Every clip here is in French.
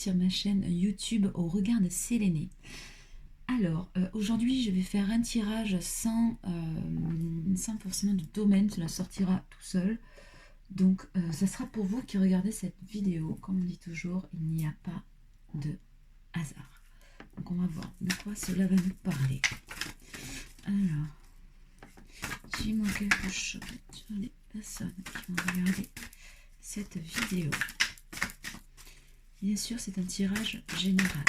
sur ma chaîne YouTube Au regard de Séléné. Alors, aujourd'hui, je vais faire un tirage sans forcément de domaine, cela sortira tout seul. Donc, ça sera pour vous qui regardez cette vidéo. Comme on dit toujours, il n'y a pas de hasard. Donc, on va voir de quoi cela va nous parler. Alors, dis-moi quelque chose sur les personnes qui vont regarder cette vidéo. Bien sûr, c'est un tirage général.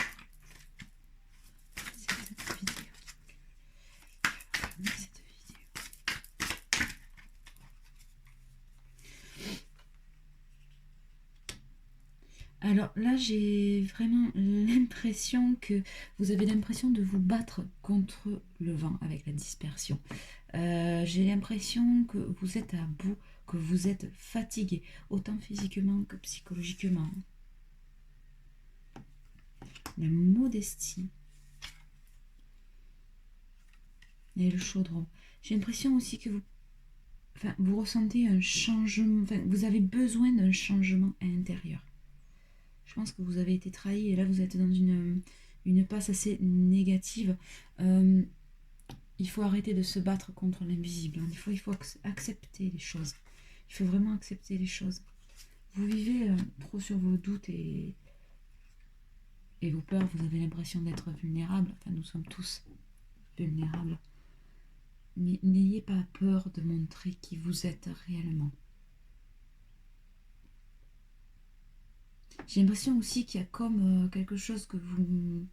Alors là, j'ai vraiment l'impression que vous avez l'impression de vous battre contre le vent avec la dispersion. J'ai l'impression que vous êtes à bout, que vous êtes fatigué, autant physiquement que psychologiquement. La modestie et le chaudron. J'ai l'impression aussi que vous ressentez un changement, vous avez besoin d'un changement intérieur. Je pense que vous avez été trahi et là vous êtes dans une passe assez négative. Il faut arrêter de se battre contre l'invisible. Il faut accepter les choses. Il faut vraiment accepter les choses. Vous vivez trop sur vos doutes et vos peurs. Vous avez l'impression d'être vulnérable. Enfin, nous sommes tous vulnérables. Mais n'ayez pas peur de montrer qui vous êtes réellement. J'ai l'impression aussi qu'il y a comme quelque chose que dont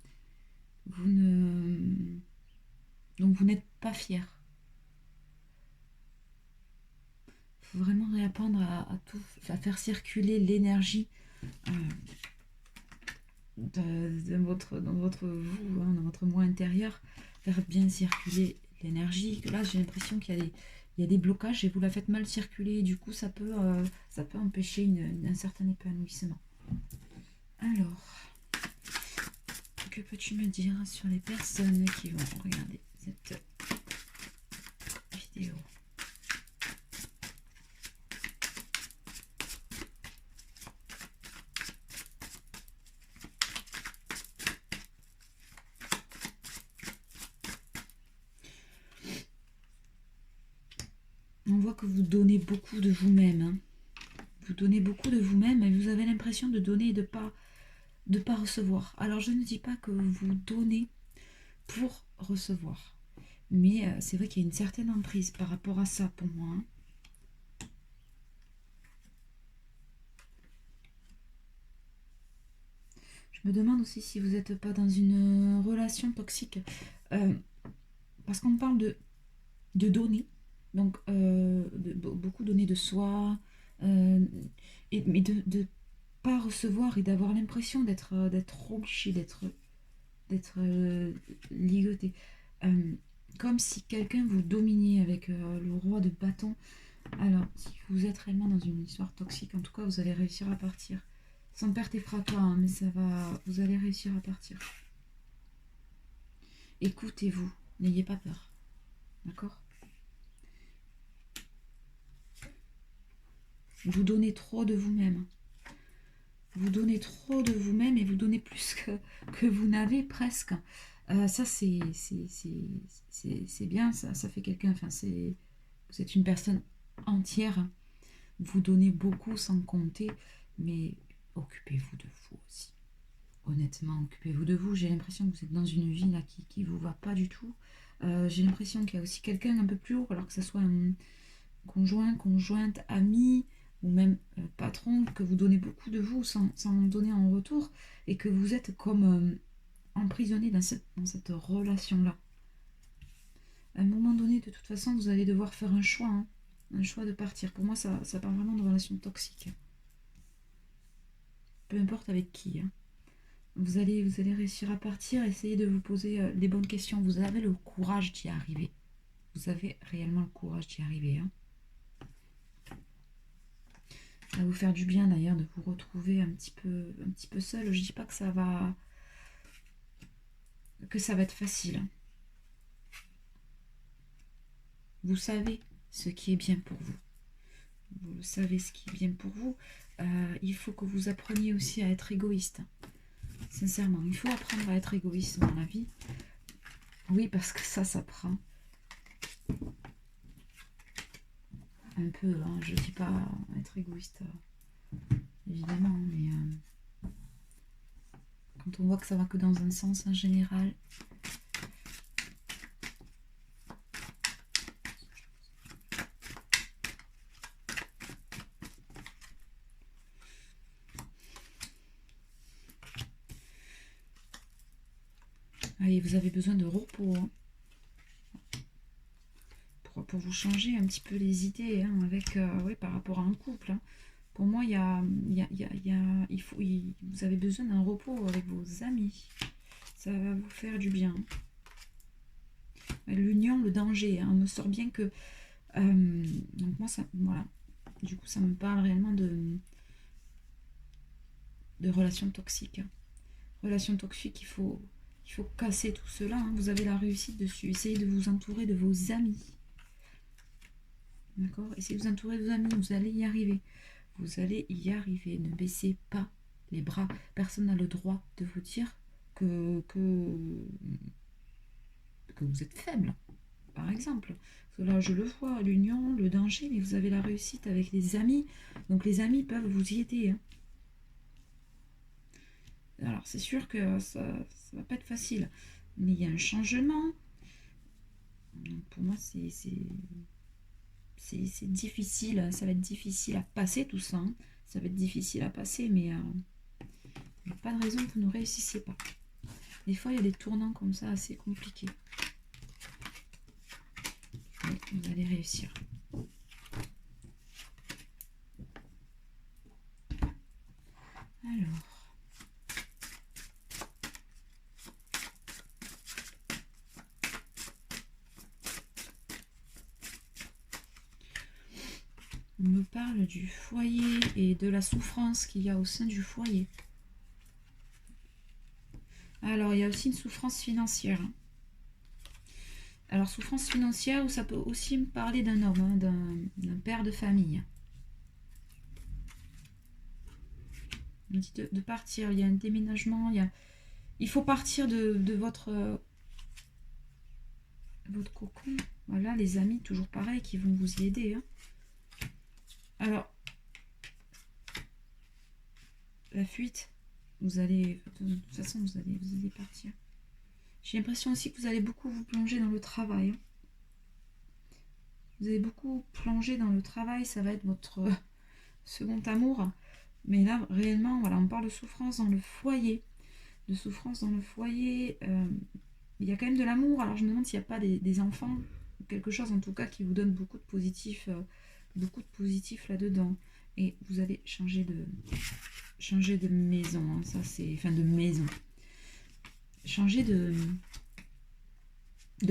vous n'êtes pas fier. Il faut vraiment réapprendre à faire circuler l'énergie dans votre vous, dans votre moi intérieur, faire bien circuler l'énergie. Là, j'ai l'impression qu'il y a des blocages et vous la faites mal circuler. Du coup, ça peut empêcher un certain épanouissement. Alors, que peux-tu me dire sur les personnes qui vont regarder cette vidéo? On voit que vous donnez beaucoup de vous-même. Hein. Vous donnez beaucoup de vous-même et vous avez l'impression de donner et de pas recevoir. Alors, je ne dis pas que vous donnez pour recevoir. Mais c'est vrai qu'il y a une certaine emprise par rapport à ça pour moi. Hein. Je me demande aussi si vous n'êtes pas dans une relation toxique. Parce qu'on parle de donner. Donc, beaucoup donner de soi. Mais de pas recevoir et d'avoir l'impression d'être obligé, d'être ligoté. Comme si quelqu'un vous dominait avec le roi de bâton. Alors, si vous êtes réellement dans une histoire toxique, en tout cas, vous allez réussir à partir. Sans perte et fracas, hein, mais vous allez réussir à partir. Écoutez-vous, n'ayez pas peur. D'accord ? Vous donnez trop de vous-même. Vous donnez trop de vous-même et vous donnez plus que vous n'avez presque. Ça, c'est bien, ça fait quelqu'un. Enfin, vous êtes une personne entière. Vous donnez beaucoup sans compter, mais occupez-vous de vous aussi. Honnêtement, occupez-vous de vous. J'ai l'impression que vous êtes dans une vie là qui vous va pas du tout. J'ai l'impression qu'il y a aussi quelqu'un un peu plus haut, alors que ce soit un conjoint, conjointe, ami ou même patron, que vous donnez beaucoup de vous sans donner en retour et que vous êtes comme emprisonné dans cette relation-là. À un moment donné, de toute façon, vous allez devoir faire un choix, hein, un choix de partir. Pour moi, ça parle vraiment de relation toxique. Peu importe avec qui. Hein. Vous allez réussir à partir, essayer de vous poser les bonnes questions. Vous avez le courage d'y arriver. Vous avez réellement le courage d'y arriver. Hein. Ça va vous faire du bien d'ailleurs de vous retrouver un petit peu seul. Je dis pas que ça va être facile. Vous savez ce qui est bien pour vous. Vous savez ce qui est bien pour vous. Il faut que vous appreniez aussi à être égoïste. Sincèrement, il faut apprendre à être égoïste dans la vie. Oui, parce que ça prend un peu, hein, je dis pas être égoïste, évidemment, mais quand on voit que ça va que dans un sens en général. Allez, vous avez besoin de repos, hein, pour vous changer un petit peu les idées, hein, avec, ouais, par rapport à un couple, hein. Pour moi, vous avez besoin d'un repos avec vos amis. Ça va vous faire du bien. L'union, le danger, hein, on me sort bien que... donc moi, ça, voilà. Du coup, ça me parle réellement de relations toxiques, hein. Relations toxiques, il faut casser tout cela, hein. Vous avez la réussite dessus. Essayez de vous entourer de vos amis. D'accord? Essayez de vous entourer de vos amis, vous allez y arriver. Vous allez y arriver. Ne baissez pas les bras. Personne n'a le droit de vous dire que vous êtes faible, par exemple. Parce que là, je le vois, l'union, le danger, mais vous avez la réussite avec les amis. Donc les amis peuvent vous y aider, hein. Alors c'est sûr que ça va pas être facile, mais il y a un changement. Donc, pour moi, c'est difficile. Ça va être difficile à passer tout ça, hein. Ça va être difficile à passer, mais il n'y a pas de raison que vous ne réussissiez pas. Des fois, il y a des tournants comme ça assez compliqués. Mais vous allez réussir. Alors. On me parle du foyer et de la souffrance qu'il y a au sein du foyer. Alors, il y a aussi une souffrance financière. Alors, souffrance financière, ou ça peut aussi me parler d'un homme, hein, d'un père de famille. On dit de partir, il y a un déménagement, il faut partir de votre cocon. Voilà, les amis, toujours pareil, qui vont vous y aider, hein. Alors, la fuite, vous allez, de toute façon, vous allez partir. J'ai l'impression aussi que vous allez beaucoup vous plonger dans le travail, hein. Vous allez beaucoup plonger dans le travail, ça va être votre second amour. Mais là, réellement, voilà, on parle de souffrance dans le foyer. De souffrance dans le foyer. Il y a quand même de l'amour. Alors, je me demande s'il n'y a pas des enfants, quelque chose en tout cas qui vous donne beaucoup de positif là-dedans. Et vous allez changer de maison, hein. Ça, c'est... Enfin, de maison. Changer de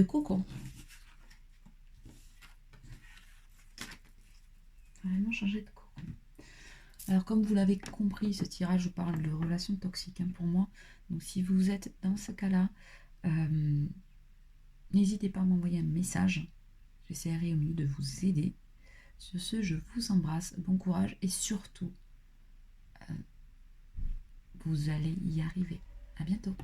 cocon. Vraiment changer de cocon. Alors, comme vous l'avez compris, ce tirage parle de relations toxiques, hein, pour moi. Donc, si vous êtes dans ce cas-là, n'hésitez pas à m'envoyer un message. J'essaierai au mieux de vous aider. Sur ce, je vous embrasse. Bon courage et surtout, vous allez y arriver. À bientôt.